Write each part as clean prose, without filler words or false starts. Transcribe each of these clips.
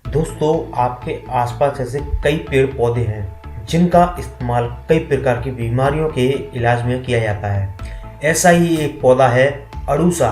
दोस्तों, आपके आसपास ऐसे कई पेड़ पौधे हैं जिनका इस्तेमाल कई प्रकार की बीमारियों के इलाज में किया जाता है। ऐसा ही एक पौधा है अड़ूसा,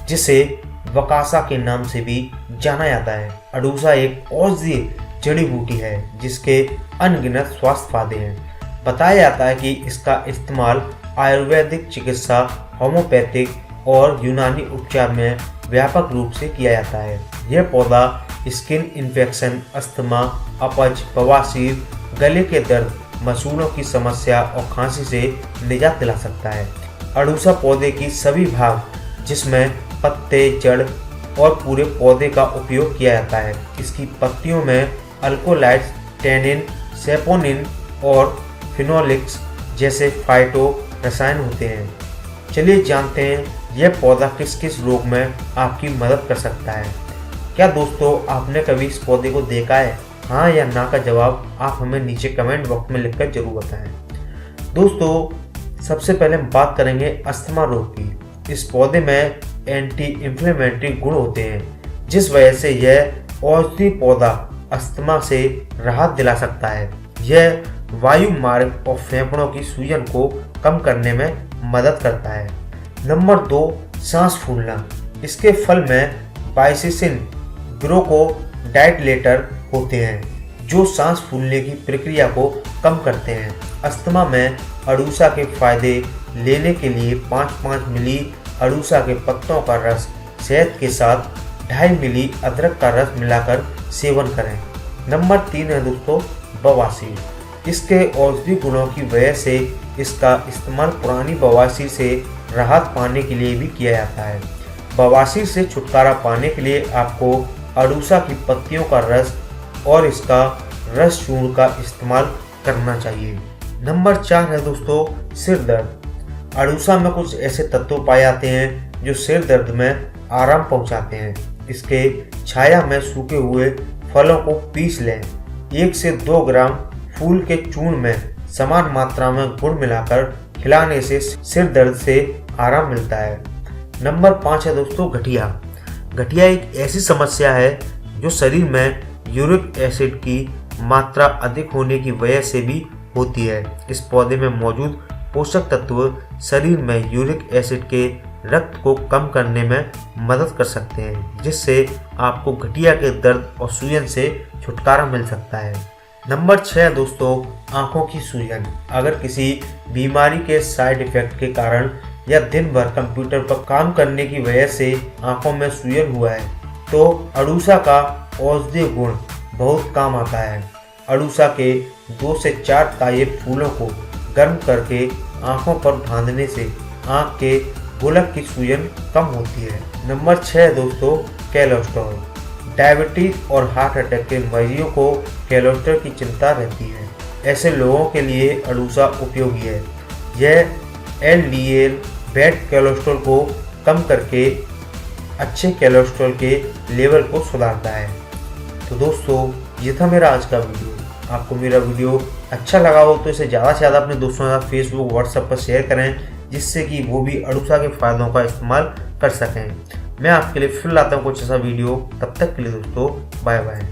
जिसे वकासा के नाम से भी जाना जाता है। अड़ूसा एक औषधीय जड़ी बूटी है जिसके अनगिनत स्वास्थ्य फायदे हैं। बताया जाता है कि इसका इस्तेमाल आयुर्वेदिक चिकित्सा, होम्योपैथिक और यूनानी उपचार में व्यापक रूप से किया जाता है। यह पौधा स्किन इन्फेक्शन, अस्थमा, अपच, बवासीर, गले के दर्द, मसूड़ों की समस्या और खांसी से निजात दिला सकता है। अड़ूसा पौधे की सभी भाग, जिसमें पत्ते, जड़ और पूरे पौधे का उपयोग किया जाता है। इसकी पत्तियों में अल्कोलाइड्स, टैनिन, सेपोनिन और फिनोलिक्स जैसे फाइटो रसायन होते हैं। चलिए जानते हैं यह पौधा किस किस रोग में आपकी मदद कर सकता है। क्या दोस्तों, आपने कभी इस पौधे को देखा है? हाँ या ना का जवाब आप हमें नीचे कमेंट बॉक्स में लिखकर जरूर बताएं। दोस्तों, सबसे पहले हम बात करेंगे अस्थमा रोग की। इस पौधे में एंटी इंफ्लेमेटरी गुण होते हैं, जिस वजह से यह औषधीय पौधा अस्थमा से राहत दिला सकता है। यह वायु मार्ग और फेफड़ों की सूजन को कम करने में मदद करता है। नंबर 2, सांस फूलना। इसके फल में बाइसिसिन ब्रोंकोडाइलेटर होते हैं जो सांस फूलने की प्रक्रिया को कम करते हैं। अस्थमा में अड़ूसा के फायदे लेने के लिए 5-5 मिली अड़ूसा के पत्तों का रस शहद के साथ 2.5 मिली अदरक का रस मिलाकर सेवन करें। नंबर 3 है दोस्तों, बवासीर। इसके औषधीय गुणों की वजह से इसका इस्तेमाल पुरानी बवासीर से राहत पाने के लिए भी किया जाता है। बवासीर से छुटकारा पाने के लिए आपको अड़ूसा की पत्तियों का रस और इसका रस चूर्ण का इस्तेमाल करना चाहिए। नंबर 4 है दोस्तों, सिर दर्द। अड़ूसा में कुछ ऐसे तत्व पाए जाते हैं जो सिर दर्द में आराम पहुंचाते हैं। इसके छाया में सूखे हुए फलों को पीस लें। 1 से 2 ग्राम फूल के चूर्ण में समान मात्रा में गुड़ मिलाकर खिलाने से सिर दर्द से आराम मिलता है। नंबर 5 है दोस्तों, गठिया। गठिया एक ऐसी समस्या है जो शरीर में यूरिक एसिड की मात्रा अधिक होने की वजह से भी होती है। इस पौधे में मौजूद पोषक तत्व शरीर में यूरिक एसिड के रक्त को कम करने में मदद कर सकते हैं, जिससे आपको गठिया के दर्द और सूजन से छुटकारा मिल सकता है। नंबर 6 है दोस्तों, आंखों की सूजन। अगर किसी बीमारी के साइड इफेक्ट के कारण या दिन भर कंप्यूटर पर काम करने की वजह से आंखों में सूजन हुआ है तो अड़ूसा का औषधीय गुण बहुत काम आता है। अड़ूसा के 2 से 4 ताजे फूलों को गर्म करके आंखों पर बांधने से आंख के गोलक की सूजन कम होती है। नंबर 6 है दोस्तों, कोलेस्ट्रॉल। डायबिटीज और हार्ट अटैक के मरीजों को कोलेस्ट्रॉल की चिंता रहती है। ऐसे लोगों के लिए अड़ूसा उपयोगी है। यह LDL बैड कोलेस्ट्रॉल को कम करके अच्छे कोलेस्ट्रॉल के लेवल को सुधारता है। तो दोस्तों, ये था मेरा आज का वीडियो। आपको मेरा वीडियो अच्छा लगा हो तो इसे ज़्यादा से ज़्यादा अपने दोस्तों के साथ फेसबुक, व्हाट्सएप पर शेयर करें, जिससे कि वो भी अड़ूसा के फायदों का इस्तेमाल कर सकें। मैं आपके लिए फिर लाता हूँ कुछ ऐसा वीडियो। तब तक के लिए दोस्तों, बाय बाय।